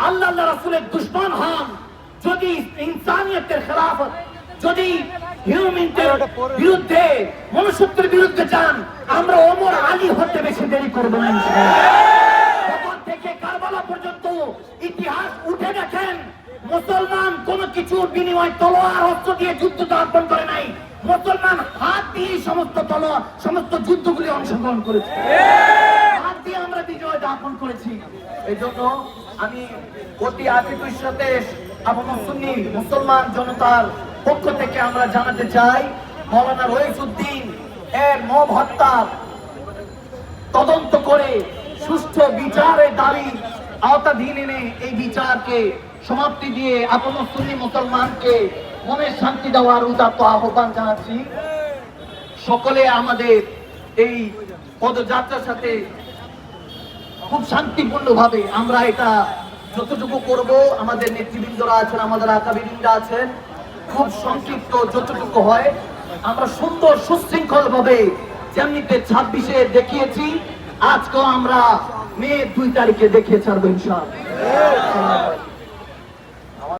আল্লাহ রাসূলের দুশমন হন, যদি ইনসানিয়তের খেলাফত, যদি হিউম্যানিটির বিরুদ্ধে, মনুষ্যত্বের বিরুদ্ধে যান, আমরা ওমর আলী হতে বেশি দেরি করব না ইনশাআল্লাহ। থেকে কারবালা পর্যন্ত ইতিহাস উঠে দেখেন, মুসলমান কোন কিছুর বিনিময় তলোয়ার অস্ত্র দিয়ে যুদ্ধ অর্পণ করে নাই। মুসলমান হাত দিয়ে সমস্ত যুদ্ধগুলি অংশগ্রহণ করেছে, হাত দিয়ে আমরা বিজয় দাপন করেছি। এই জন্য আমি অতি আতিথ্যের সাথে সুন্নি মুসলমান জনতার পক্ষ থেকে আমরা জানাতে চাই, মাওলানা রইসউদ্দিন এর মব হত্যার তদন্ত করে সুষ্ঠু বিচারের দাবি আওতাধীন এনে এই বিচারকে সমাপ্তি দিয়ে আপন সুন্নি মুসলমানকে মনের শান্তি দেওয়ার উদাত্ত আহ্বান জানাচ্ছি। সকলে আমাদের এই পদযাত্রার সাথে খুব শান্তিপূর্ণভাবে আমরা এটা যতটুকু করব, আমাদের নেতৃবৃন্দরা আছেন, আমাদের আকাবিরিনরা আছেন, খুব সংক্ষিপ্ত যতটুকু হয় আমরা সুন্দর সুশৃঙ্খল ভাবে যেমনিতে 26-এ দেখিয়েছি, আজকেও আমরা মে 2 তারিখে দেখিয়ে ছাড়বো ইনশাআল্লাহ।